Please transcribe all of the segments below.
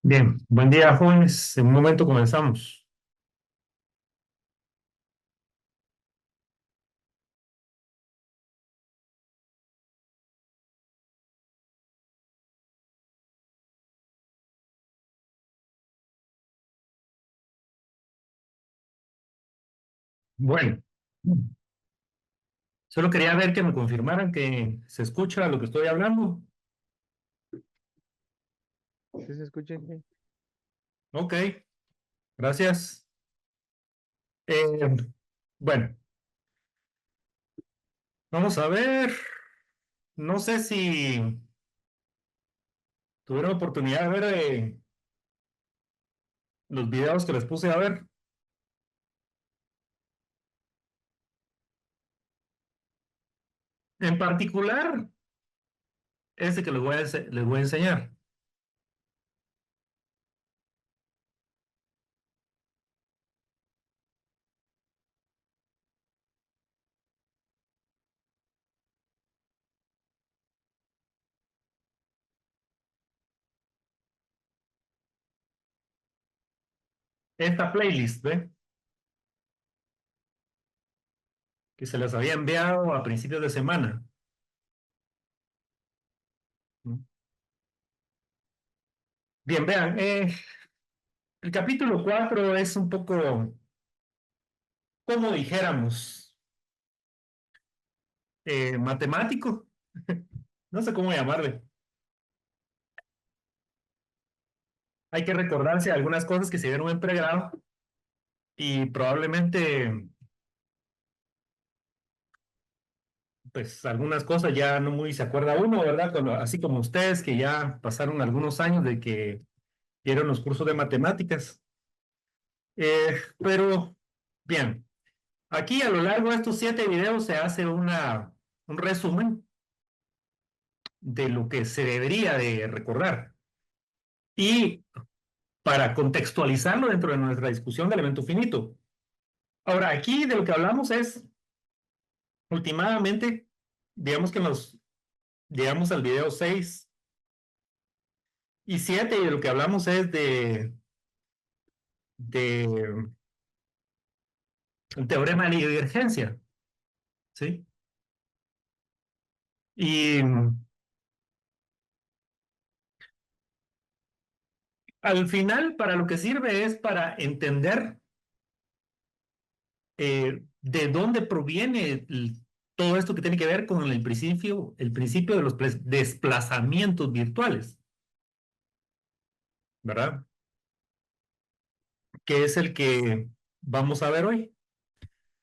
Bien, buen día, jóvenes. En un momento comenzamos. Bueno, solo quería ver que me confirmaran que se escucha lo que estoy hablando. Sí, se escucha bien. Ok, gracias. Eh, bueno, vamos a ver. No sé si tuvieron oportunidad de ver los videos que les puse a ver. En particular, este que les voy a enseñar. Esta playlist, ¿ve? Que se las había enviado a principios de semana. Bien, vean, el capítulo 4 es un poco, como dijéramos, matemático, no sé cómo llamarle. Hay que recordarse algunas cosas que se dieron en pregrado y probablemente, pues algunas cosas ya no muy se acuerda uno, ¿verdad? Así como ustedes que ya pasaron algunos años de que dieron los cursos de matemáticas. Pero, bien, aquí a lo largo de estos 7 videos se hace un resumen de lo que se debería de recordar. Y para contextualizarlo dentro de nuestra discusión de elemento finito. Ahora, aquí de lo que hablamos es, últimamente, digamos que llegamos al video 6 y 7 y de lo que hablamos es de el teorema de la divergencia, ¿sí? Y al final, para lo que sirve es para entender de dónde proviene todo esto que tiene que ver con el principio de los desplazamientos virtuales, ¿verdad? Que es el que vamos a ver hoy.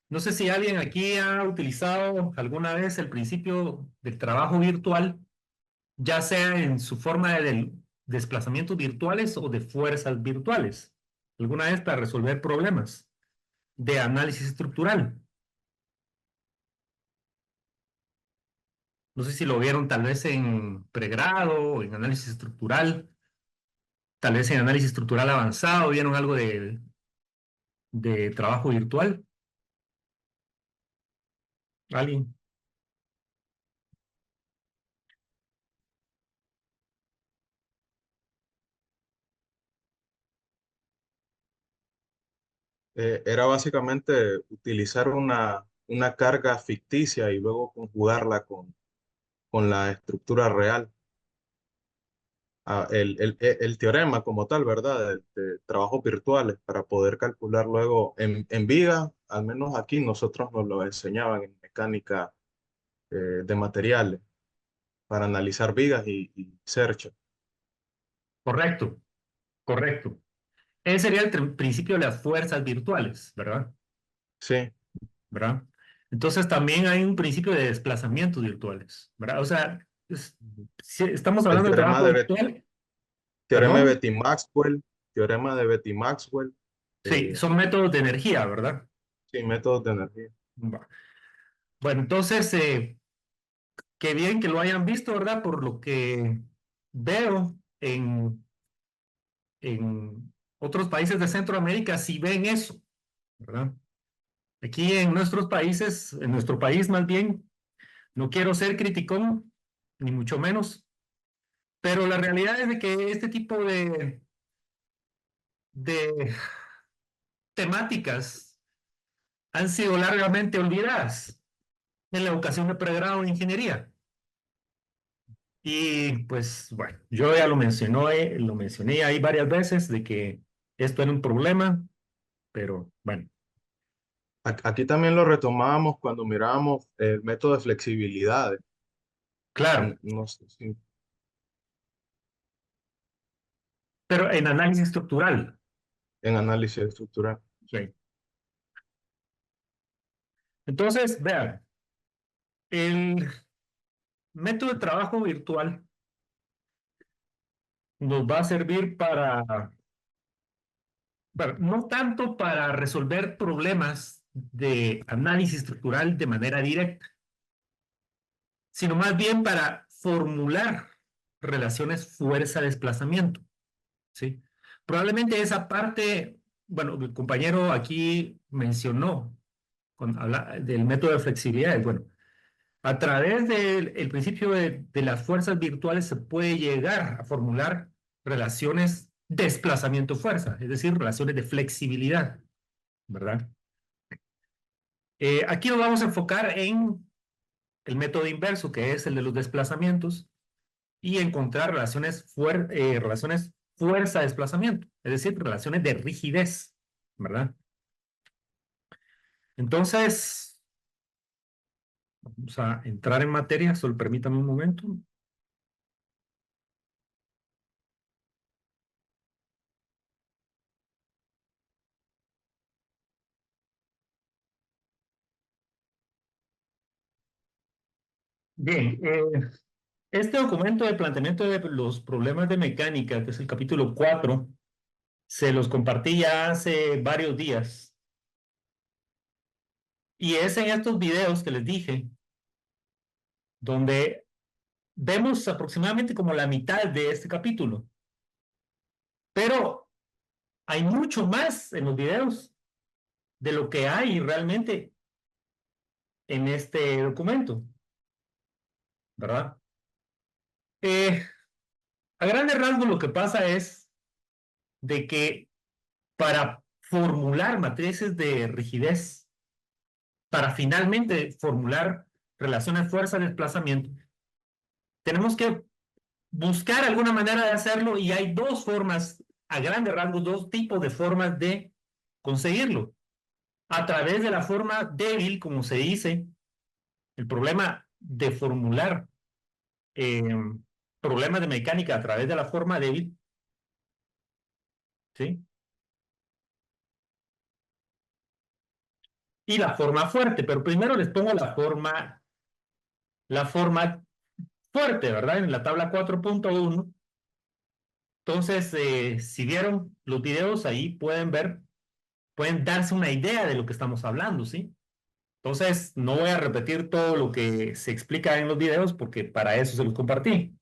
No sé si alguien aquí ha utilizado alguna vez el principio del trabajo virtual, ya sea en su forma de desplazamientos virtuales o de fuerzas virtuales, alguna vez para resolver problemas de análisis estructural. No sé si lo vieron tal vez en pregrado o en análisis estructural, tal vez en análisis estructural avanzado, vieron algo de trabajo virtual. ¿Alguien? Era básicamente utilizar una carga ficticia y luego conjugarla con la estructura real. El teorema como tal, ¿verdad? De trabajos virtuales para poder calcular luego en viga, al menos aquí nosotros nos lo enseñaban en mecánica de materiales para analizar vigas y cercha. Correcto, correcto. Ese sería el principio de las fuerzas virtuales, ¿verdad? Sí, ¿Verdad? Entonces también hay un principio de desplazamientos virtuales, ¿verdad? O sea, si estamos el hablando de teorema trabajo de, virtual, teorema de perdón, Betty-Maxwell, teorema de Betty-Maxwell, sí, eh, son métodos de energía, ¿verdad? sí, métodos de energía. Va. Bueno, entonces, qué bien que lo hayan visto, ¿verdad? Por lo que veo en otros países de Centroamérica, sí ven eso, ¿verdad? Aquí en nuestros países, en nuestro país más bien, no quiero ser criticón, ni mucho menos, pero la realidad es de que este tipo de temáticas han sido largamente olvidadas en la educación de pregrado en ingeniería. Y pues bueno, yo ya lo mencioné ahí varias veces de que esto era un problema, pero bueno, Aquí también lo retomábamos cuando mirábamos el método de flexibilidad. claro, No sé si pero en análisis estructural. en análisis estructural. Sí. Entonces, vean, el método de trabajo virtual nos va a servir bueno, no tanto para resolver problemas de análisis estructural de manera directa, sino más bien para formular relaciones fuerza-desplazamiento, ¿sí? Probablemente esa parte, bueno, el compañero aquí mencionó habla del método de flexibilidad. Bueno, a través del el principio de las fuerzas virtuales se puede llegar a formular relaciones desplazamiento-fuerza, es decir, relaciones de flexibilidad, ¿verdad? Aquí nos vamos a enfocar en el método inverso, que es el de los desplazamientos, y encontrar relaciones fuerza-desplazamiento, es decir, relaciones de rigidez, ¿verdad? Entonces, vamos a entrar en materia, solo permítame un momento. Bien, este documento de planteamiento de los problemas de mecánica, que es el capítulo 4, se los compartí ya hace varios días. Y es en estos videos que les dije, donde vemos aproximadamente como la mitad de este capítulo. Pero hay mucho más en los videos de lo que hay realmente en este documento, ¿verdad? Eh, a grandes rasgos lo que pasa es de que para formular matrices de rigidez, para finalmente formular relaciones fuerza-desplazamiento, tenemos que buscar alguna manera de hacerlo y hay dos formas, a grandes rasgos, dos tipos de formas de conseguirlo. A través de la forma débil, como se dice, el problema de formular eh, problemas de mecánica a través de la forma débil, ¿sí? Y la forma fuerte, pero primero les pongo la forma fuerte, ¿verdad? En la tabla 4.1. Entonces, si vieron los videos ahí, pueden ver, pueden darse una idea de lo que estamos hablando, ¿sí? Entonces, no voy a repetir todo lo que se explica en los videos porque para eso se los compartí,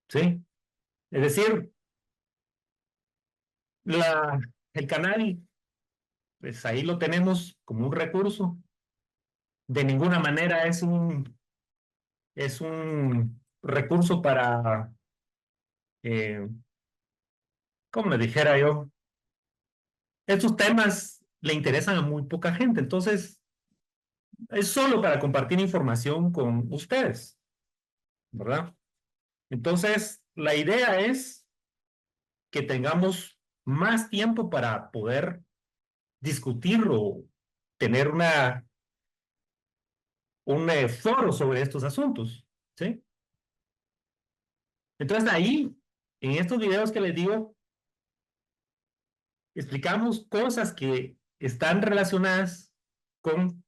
¿sí? Es decir, la, el canal, pues ahí lo tenemos como un recurso. De ninguna manera es un recurso para, eh, ¿cómo le dijera yo? Estos temas le interesan a muy poca gente, entonces es solo para compartir información con ustedes, ¿verdad? Entonces, la idea es que tengamos más tiempo para poder discutir o tener un foro sobre estos asuntos, ¿sí? Entonces, ahí, en estos videos que les digo, explicamos cosas que están relacionadas con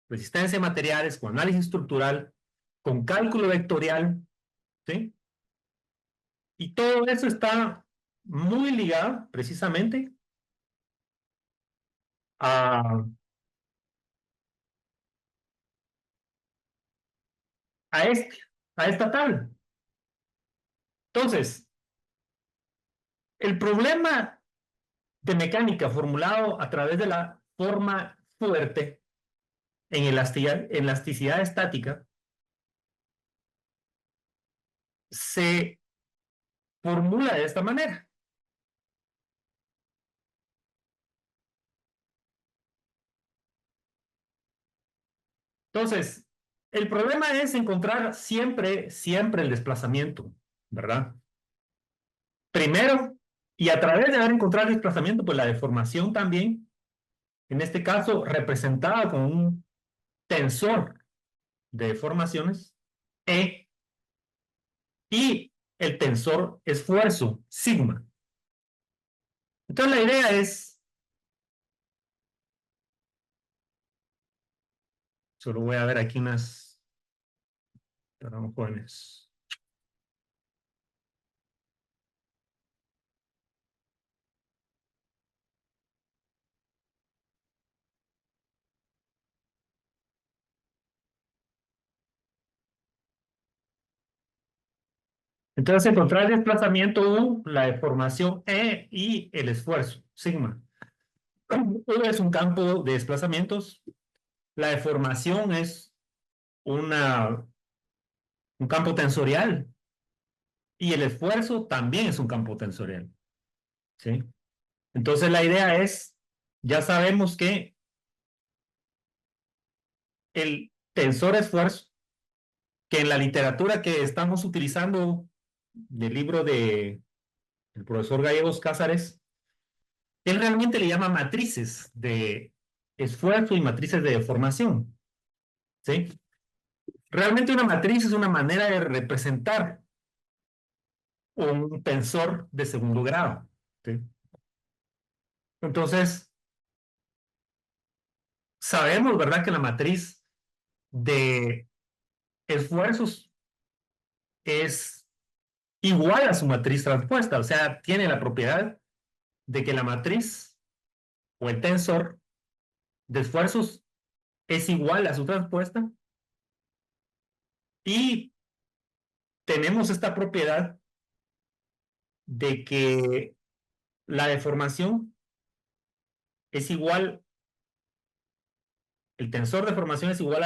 resistencia de materiales, con análisis estructural, con cálculo vectorial, ¿sí? Y todo eso está muy ligado precisamente a, a, este, a esta tabla. Entonces, el problema de mecánica formulado a través de la forma fuerte en elasticidad estática se formula de esta manera. Entonces, el problema es encontrar siempre, siempre el desplazamiento, ¿verdad? Primero, y a través de haber encontrado el desplazamiento, pues la deformación también, en este caso representada con un tensor de deformaciones, E, y el tensor esfuerzo, sigma. Entonces la idea es, solo voy a ver aquí unas, para los jóvenes. Entonces encontrar el desplazamiento U, la deformación E y el esfuerzo, sigma. U es un campo de desplazamientos, la deformación es un campo tensorial y el esfuerzo también es un campo tensorial, ¿sí? Entonces la idea es, ya sabemos que el tensor esfuerzo, que en la literatura que estamos utilizando del libro del profesor Gallegos Cázares, él realmente le llama matrices de esfuerzo y matrices de deformación, ¿sí? Realmente una matriz es una manera de representar un tensor de segundo grado, ¿sí? Entonces, sabemos, ¿verdad?, que la matriz de esfuerzos es igual a su matriz transpuesta, o sea, tiene la propiedad de que la matriz o el tensor de esfuerzos es igual a su transpuesta y tenemos esta propiedad de que la deformación es igual, el tensor de formación es igual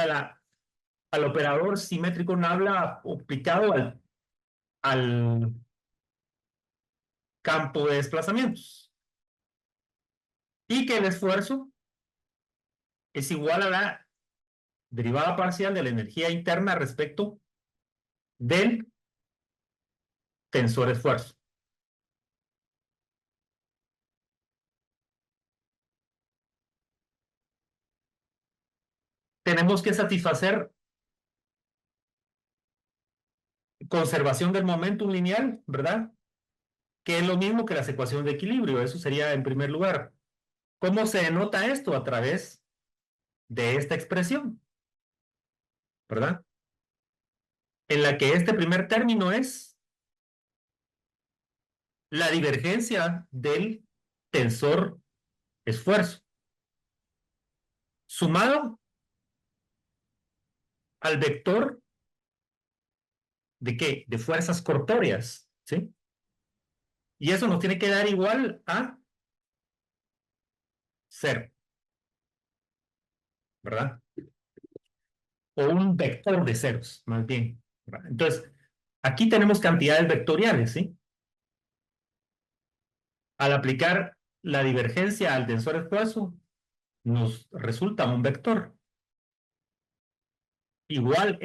al operador simétrico nabla aplicado al campo de desplazamientos y que el esfuerzo es igual a la derivada parcial de la energía interna respecto del tensor esfuerzo. Tenemos que satisfacer conservación del momentum lineal, ¿verdad? Que es lo mismo que las ecuaciones de equilibrio. Eso sería en primer lugar. ¿Cómo se denota esto? A través de esta expresión, ¿verdad? En la que este primer término es la divergencia del tensor esfuerzo, sumado al vector ¿de qué? De fuerzas corpóreas, ¿sí? Y eso nos tiene que dar igual a cero, ¿verdad? O un vector de ceros, más bien, ¿verdad? Entonces, aquí tenemos cantidades vectoriales, ¿sí? Al aplicar la divergencia al tensor esfuerzo, nos resulta un vector. Igual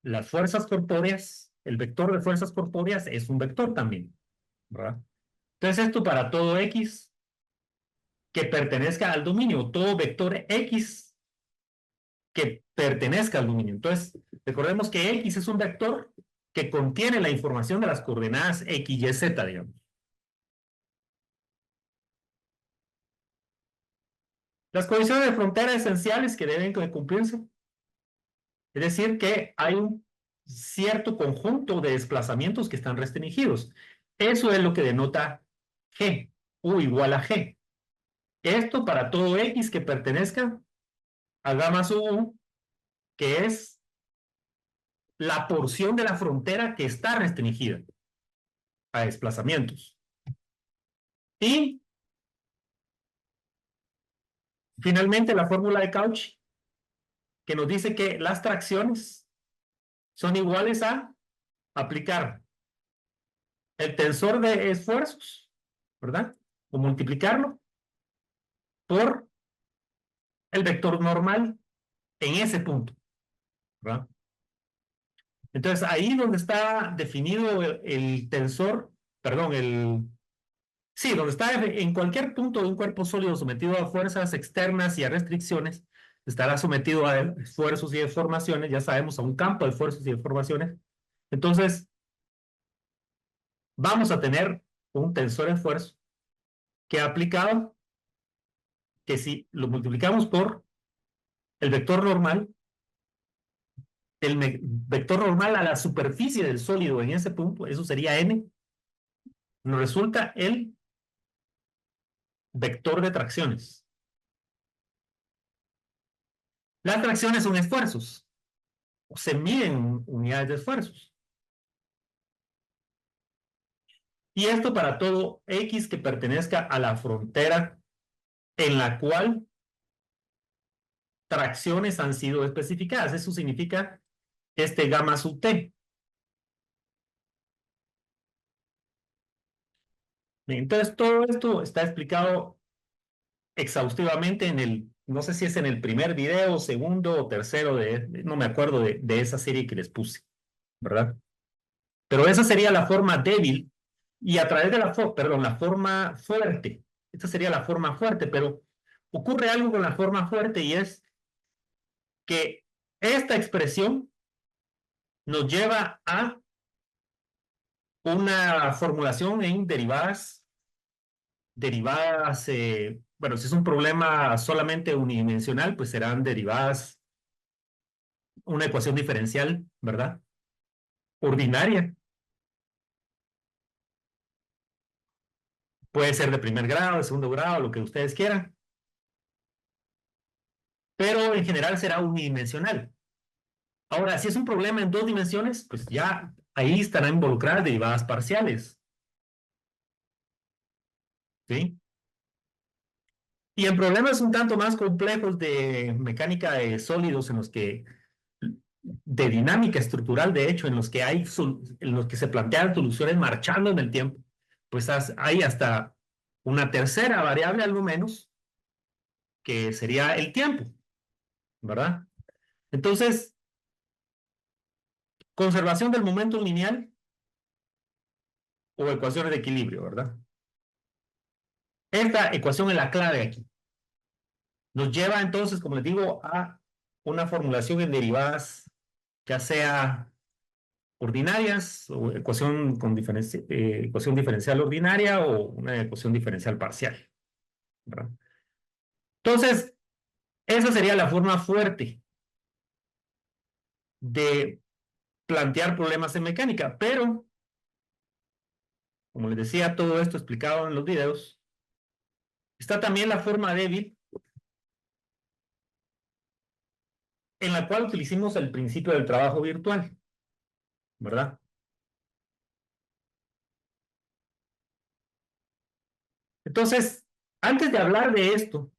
las fuerzas corpóreas, el vector de fuerzas corpóreas es un vector también, ¿verdad? Entonces, esto para todo X que pertenezca al dominio, todo vector X que pertenezca al dominio. Entonces, recordemos que X es un vector que contiene la información de las coordenadas X, Y, Z, digamos. Las condiciones de frontera esenciales que deben cumplirse. Es decir, que hay un cierto conjunto de desplazamientos que están restringidos. Eso es lo que denota G, U igual a G. Esto para todo X que pertenezca a gamma sub U, que es la porción de la frontera que está restringida a desplazamientos. Y finalmente la fórmula de Cauchy, que nos dice que las tracciones son iguales a aplicar el tensor de esfuerzos, ¿verdad? O multiplicarlo por el vector normal en ese punto, ¿verdad? Entonces, ahí donde está definido el tensor, perdón, sí, donde está en cualquier punto de un cuerpo sólido sometido a fuerzas externas y a restricciones, estará sometido a esfuerzos y deformaciones, ya sabemos, a un campo de esfuerzos y deformaciones. Entonces, vamos a tener un tensor esfuerzo que ha aplicado, que si lo multiplicamos por el vector normal, vector normal a la superficie del sólido en ese punto, eso sería n, nos resulta el vector de tracciones. Las tracciones son esfuerzos, o se miden unidades de esfuerzos. Y esto para todo X que pertenezca a la frontera en la cual tracciones han sido especificadas. Eso significa este gamma sub t. Entonces, todo esto está explicado exhaustivamente en no sé si es en el primer video, segundo o tercero, no me acuerdo de esa serie que les puse, ¿verdad? Pero esa sería la forma débil y a través de la forma fuerte. Esta sería la forma fuerte, pero ocurre algo con la forma fuerte y es que esta expresión nos lleva a una formulación en bueno, si es un problema solamente unidimensional, pues serán derivadas, una ecuación diferencial, ¿verdad? Ordinaria. Puede ser de primer grado, de segundo grado, lo que ustedes quieran, pero en general será unidimensional. Ahora, si es un problema en dos dimensiones, pues ya ahí estarán involucradas derivadas parciales, ¿sí? Y en problemas un tanto más complejos de mecánica de sólidos, de dinámica estructural, de hecho, en los que se plantean soluciones marchando en el tiempo, pues hay hasta una tercera variable, algo menos, que sería el tiempo, ¿verdad? Entonces, conservación del momento lineal o ecuaciones de equilibrio, ¿verdad? Esta ecuación es la clave aquí. Nos lleva entonces, como les digo, a una formulación en derivadas, ya sea ordinarias o ecuación diferencial ordinaria o una ecuación diferencial parcial, ¿verdad? Entonces, esa sería la forma fuerte de plantear problemas en mecánica, pero, como les decía, todo esto explicado en los videos, está también la forma débil en la cual utilicemos el principio del trabajo virtual, ¿verdad? Entonces, antes de hablar de esto,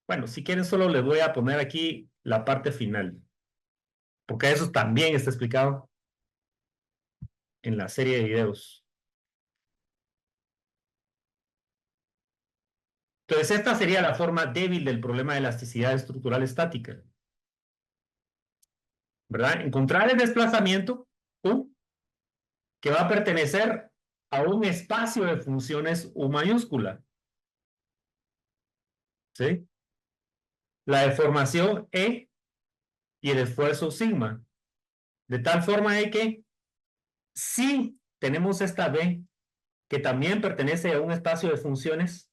bueno, si quieren solo les voy a poner aquí la parte final, porque eso también está explicado en la serie de videos. Entonces, esta sería la forma débil del problema de elasticidad estructural estática, ¿verdad? Encontrar el desplazamiento U que va a pertenecer a un espacio de funciones U mayúscula, ¿sí? La deformación E y el esfuerzo sigma, de tal forma de que si tenemos esta B que también pertenece a un espacio de funciones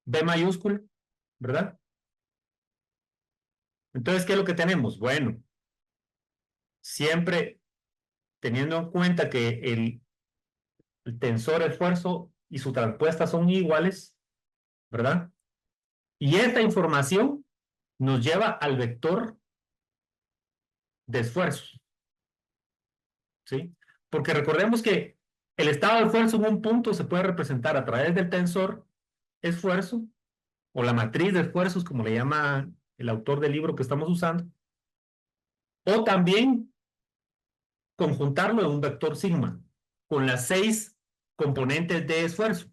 B mayúscula, ¿verdad? Entonces, ¿qué es lo que tenemos? Bueno, siempre teniendo en cuenta que el tensor esfuerzo y su transpuesta son iguales, ¿verdad? Y esta información nos lleva al vector de esfuerzos, ¿sí? Porque recordemos que el estado de esfuerzo en un punto se puede representar a través del tensor esfuerzo o la matriz de esfuerzos, como le llama el autor del libro que estamos usando, o también conjuntarlo en un vector sigma con las 6 componentes de esfuerzo.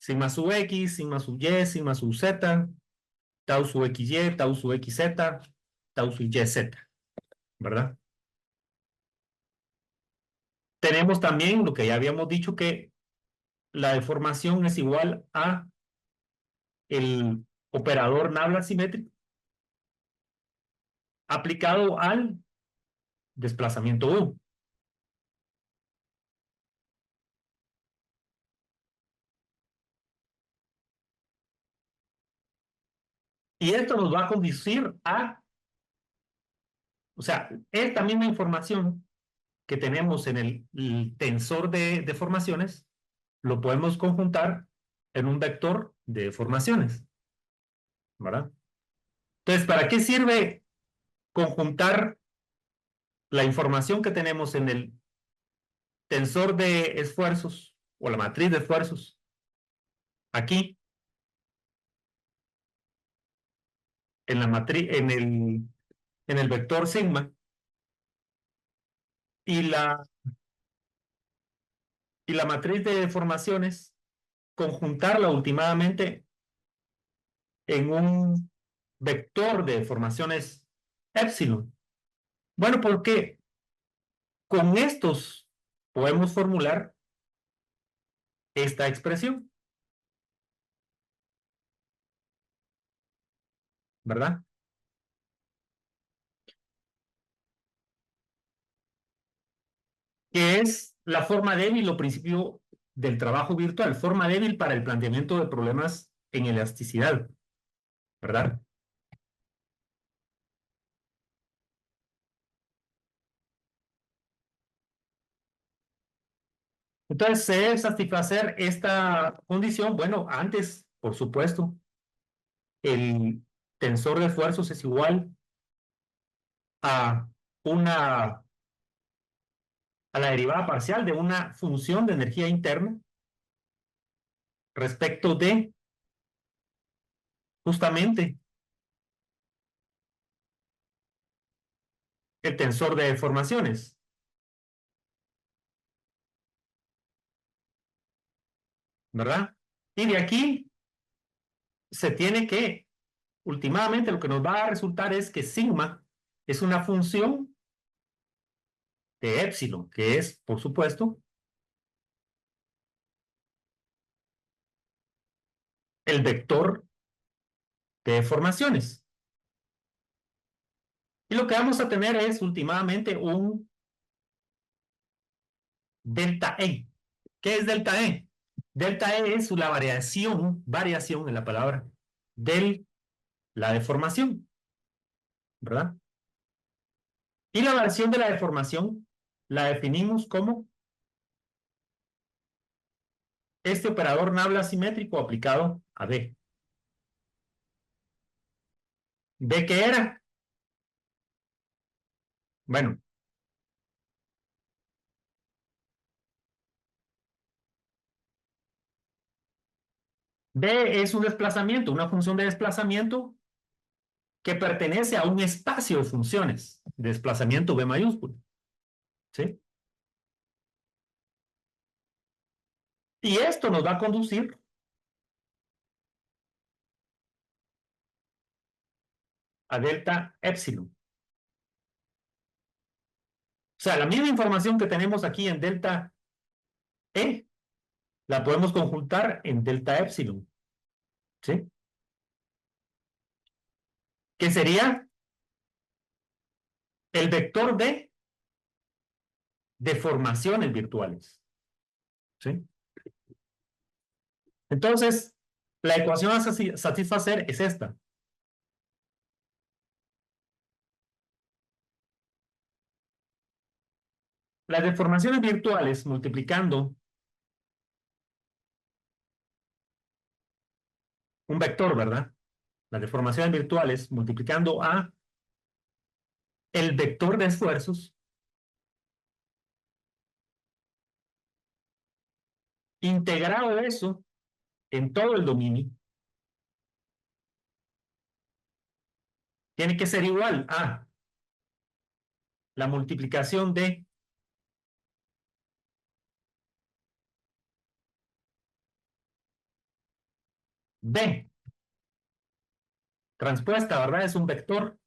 Sigma sub X, sigma sub Y, sigma sub Z, tau sub XY, tau sub XZ, tau sub YZ, ¿verdad? Tenemos también lo que ya habíamos dicho, que la deformación es igual a el operador Nabla simétrico aplicado al desplazamiento U. Y esto nos va a conducir a, o sea, esta misma información que tenemos en el tensor de deformaciones, lo podemos conjuntar en un vector de deformaciones, ¿verdad? Entonces, ¿para qué sirve conjuntar la información que tenemos en el tensor de esfuerzos o la matriz de esfuerzos aquí en la matriz, en el vector sigma y y la matriz de deformaciones, conjuntarla últimamente en un vector de deformaciones épsilon? Bueno, porque con estos podemos formular esta expresión, ¿verdad? Que es la forma débil o principio del trabajo virtual, forma débil para el planteamiento de problemas en elasticidad, ¿verdad? Entonces, se debe satisfacer esta condición. Bueno, antes, por supuesto, el tensor de esfuerzos es igual a una a la derivada parcial de una función de energía interna respecto de justamente el tensor de deformaciones, ¿verdad? Y de aquí se tiene que, últimamente lo que nos va a resultar es que sigma es una función de épsilon, que es, por supuesto, el vector de deformaciones. Y lo que vamos a tener es últimamente un delta E. ¿Qué es delta E? Delta E es la variación en la palabra, de la deformación, ¿verdad? Y la variación de la deformación la definimos como este operador Nabla simétrico aplicado a B. ¿B qué era? Bueno, B es un desplazamiento, una función de desplazamiento que pertenece a un espacio de funciones, desplazamiento B mayúsculo, ¿sí? Y esto nos va a conducir a delta epsilon. O sea, la misma información que tenemos aquí en delta E, la podemos conjuntar en delta epsilon, ¿sí? Que sería el vector de deformaciones virtuales, ¿sí? Entonces, la ecuación a satisfacer es esta. Las deformaciones virtuales multiplicando un vector, ¿verdad? Las deformaciones virtuales multiplicando a el vector de esfuerzos, integrado eso en todo el dominio, tiene que ser igual a la multiplicación de B transpuesta, ¿verdad? Es un vector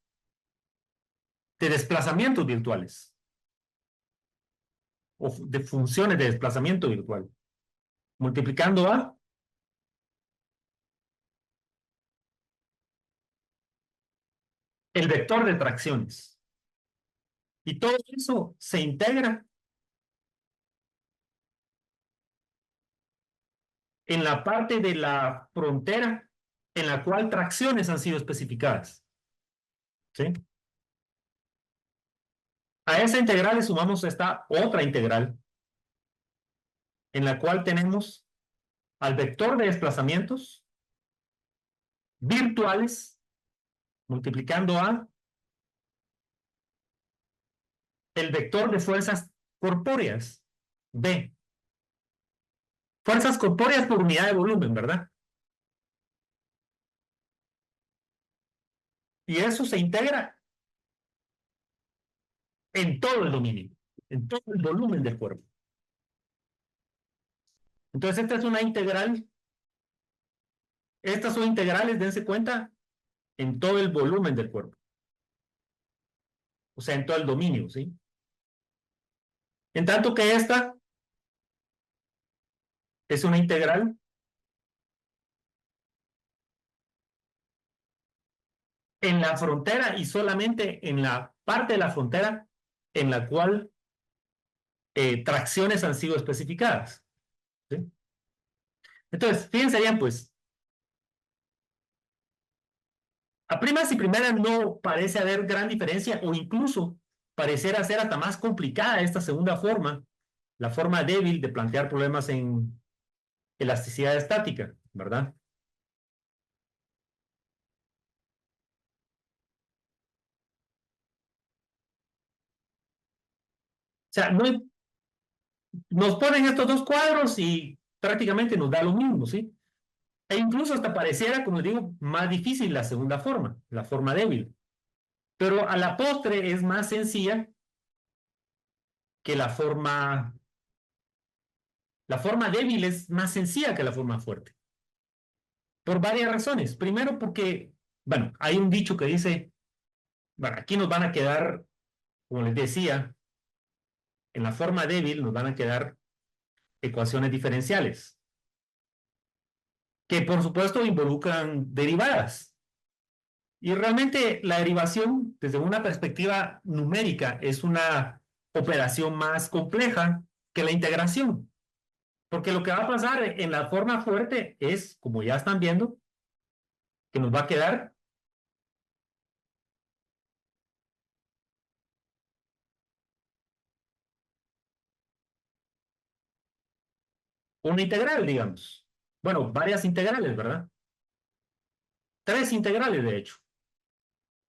de desplazamientos virtuales o de funciones de desplazamiento virtual, multiplicando a el vector de tracciones. Y todo eso se integra en la parte de la frontera en la cual tracciones han sido especificadas. ¿Sí? A esa integral le sumamos esta otra integral en la cual tenemos al vector de desplazamientos virtuales multiplicando a el vector de fuerzas corpóreas, B. Fuerzas corpóreas por unidad de volumen, ¿verdad? Y eso se integra en todo el dominio, en todo el volumen del cuerpo. Entonces, esta es una integral. Estas son integrales, dense cuenta, en todo el volumen del cuerpo. O sea, en todo el dominio, ¿sí? En tanto que esta es una integral en la frontera y solamente en la parte de la frontera en la cual tracciones han sido especificadas. ¿Sí? Entonces, fíjense bien, pues, a primas y primeras no parece haber gran diferencia o incluso parecerá ser hasta más complicada esta segunda forma, la forma débil de plantear problemas en elasticidad estática, ¿verdad? O sea, no, nos ponen estos dos cuadros y prácticamente nos da lo mismo, ¿sí? E incluso hasta pareciera, como les digo, más difícil la segunda forma, la forma débil. Pero a la postre es más sencilla que la forma débil es más sencilla que la forma fuerte. Por varias razones. Primero porque, bueno, hay un dicho que dice, bueno, aquí nos van a quedar, como les decía, en la forma débil nos van a quedar ecuaciones diferenciales, que por supuesto involucran derivadas. Y realmente la derivación, desde una perspectiva numérica, es una operación más compleja que la integración. Porque lo que va a pasar en la forma fuerte es, como ya están viendo, que nos va a quedar una integral, digamos. Bueno, varias integrales, ¿verdad? Tres integrales, de hecho.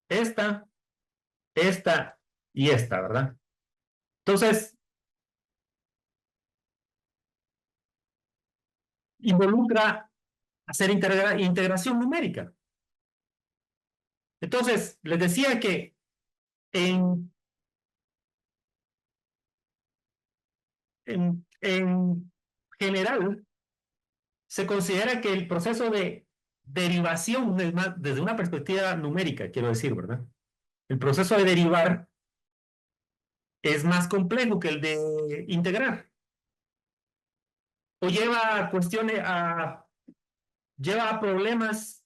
Esta, esta y esta, ¿verdad? Entonces, involucra hacer integración numérica. Entonces, les decía que en, en general se considera que el proceso de derivación, es más, desde una perspectiva numérica, quiero decir, ¿verdad? El proceso de derivar es más complejo que el de integrar. O lleva cuestiones lleva a problemas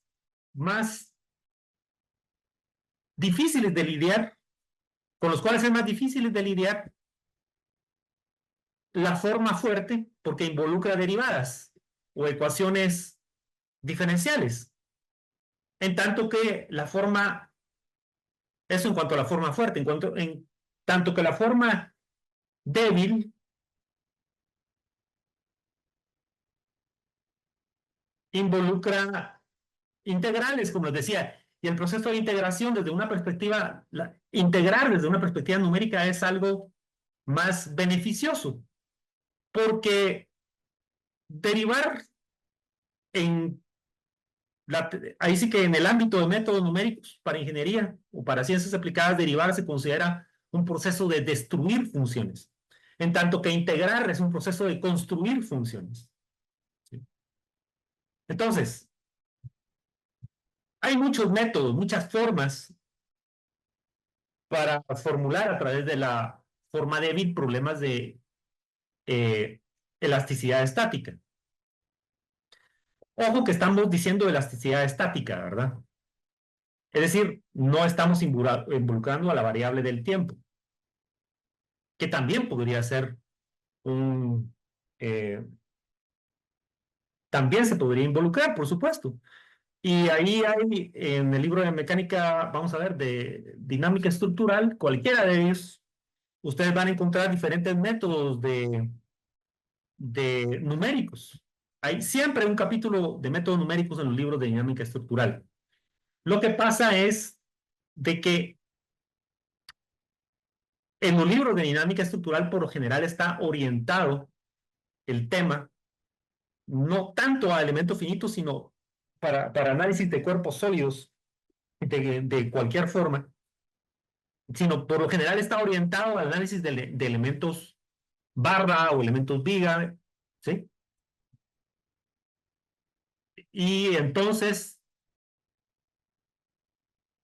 más difíciles de lidiar, con los cuales es más difícil de lidiar la forma fuerte, porque involucra derivadas o ecuaciones diferenciales. En tanto que la forma, eso en cuanto a la forma fuerte, en tanto que la forma débil involucra integrales, como les decía, y el proceso de integración desde una perspectiva, integrar desde una perspectiva numérica es algo más beneficioso, porque derivar en ahí sí que en el ámbito de métodos numéricos para ingeniería o para ciencias aplicadas, derivar se considera un proceso de destruir funciones, en tanto que integrar es un proceso de construir funciones. ¿Sí? Entonces, Hay muchos métodos, muchas formas para formular a través de la forma débil problemas de eh, elasticidad estática. Ojo que estamos diciendo elasticidad estática, ¿verdad? Es decir, no estamos involucrando a la variable del tiempo, que también podría ser un... eh, también se podría involucrar, por supuesto. Y ahí hay, en el libro de mecánica, vamos a ver, de dinámica estructural, cualquiera de ellos, ustedes van a encontrar diferentes métodos de numéricos. Hay siempre un capítulo de métodos numéricos en los libros de dinámica estructural. Lo que pasa es de que en los libros de dinámica estructural por lo general está orientado el tema no tanto a elementos finitos, sino para análisis de cuerpos sólidos de cualquier forma, sino por lo general está orientado al análisis de elementos barra o elementos viga, ¿sí? Y entonces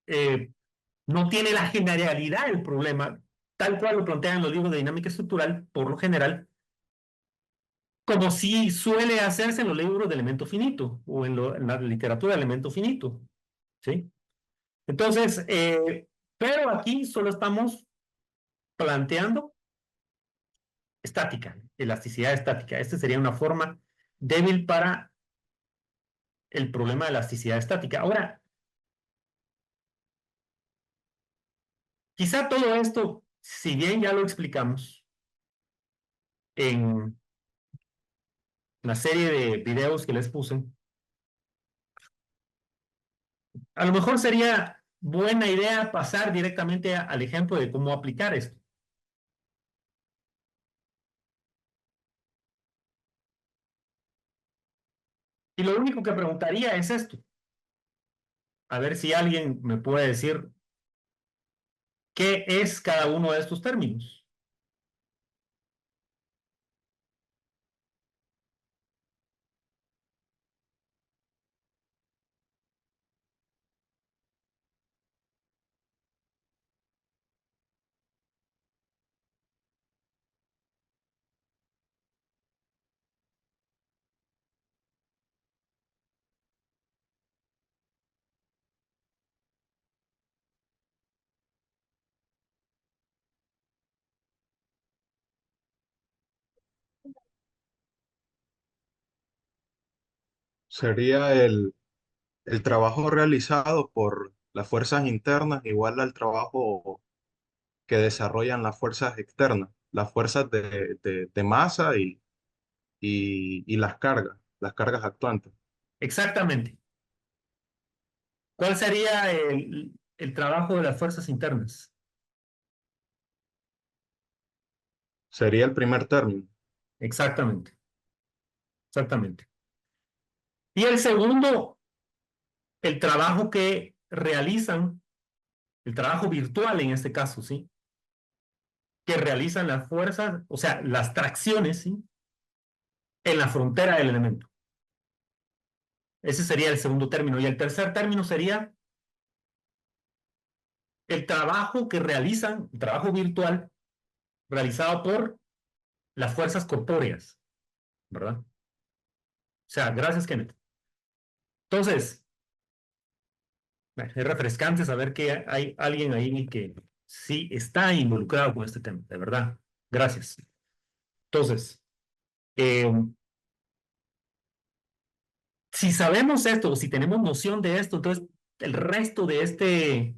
eh, no tiene la generalidad del problema, tal cual lo plantean los libros de dinámica estructural, por lo general, como si suele hacerse en los libros de elemento finito o en la literatura de elemento finito, ¿sí? Entonces, pero aquí solo estamos planteando estática, elasticidad estática. Esta sería una forma débil para el problema de elasticidad estática. Ahora, quizá todo esto, si bien ya lo explicamos en la serie de videos que les puse, a lo mejor sería buena idea pasar directamente al ejemplo de cómo aplicar esto. Y lo único que preguntaría es esto. A ver si alguien me puede decir qué es cada uno de estos términos. Sería el trabajo realizado por las fuerzas internas igual al trabajo que desarrollan las fuerzas externas, las fuerzas de masa y las cargas actuantes. Exactamente. ¿Cuál sería el trabajo de las fuerzas internas? Sería el primer término. Exactamente, exactamente. Y el segundo, el trabajo que realizan, el trabajo virtual en este caso, ¿sí? Que realizan las fuerzas, o sea, las tracciones, ¿sí? En la frontera del elemento. Ese sería el segundo término. Y el tercer término sería el trabajo que realizan, el trabajo virtual realizado por las fuerzas corpóreas, ¿verdad? O sea, gracias, Kenneth. Entonces, es refrescante saber que hay alguien ahí que sí está involucrado con este tema, de verdad. Gracias. Entonces, eh, si sabemos esto, o si tenemos noción de esto, entonces el resto de este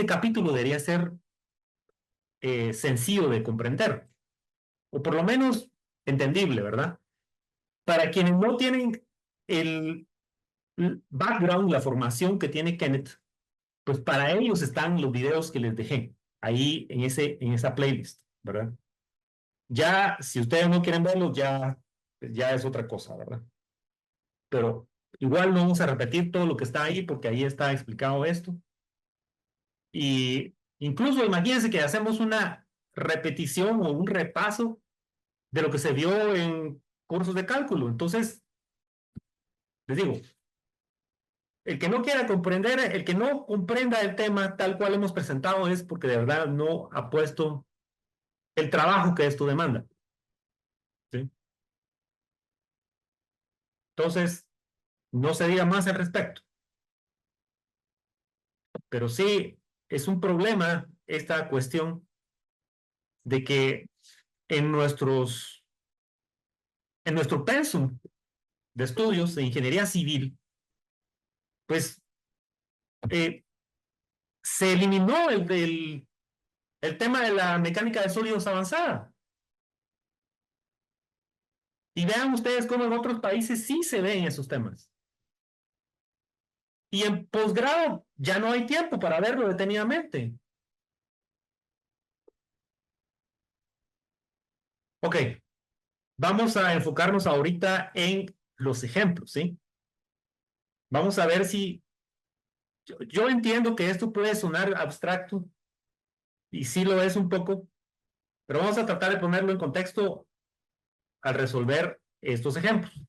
capítulo debería ser sencillo de comprender, o por lo menos entendible, ¿verdad? Para quienes no tienen el background, la formación que tiene Kenneth, pues para ellos están los videos que les dejé ahí en esa playlist, ¿verdad? Ya, si ustedes no quieren verlos, ya es otra cosa, ¿verdad? Pero igual no vamos a repetir todo lo que está ahí porque ahí está explicado esto. Y incluso imagínense que hacemos una repetición o un repaso de lo que se vio en cursos de cálculo. Entonces, les digo, El que no quiera comprender, el que no comprenda el tema tal cual hemos presentado es porque de verdad no ha puesto el trabajo que esto demanda. ¿Sí? Entonces, no se diga más al respecto. Pero sí es un problema esta cuestión de que en en nuestro pensum de estudios de ingeniería civil, pues eh, se eliminó el tema de la mecánica de sólidos avanzada. Y vean ustedes cómo en otros países sí se ven esos temas. Y en posgrado ya no hay tiempo para verlo detenidamente. Ok, vamos a enfocarnos ahorita en los ejemplos, ¿sí? Vamos a ver si yo entiendo que esto puede sonar abstracto y sí lo es un poco, pero vamos a tratar de ponerlo en contexto al resolver estos ejemplos.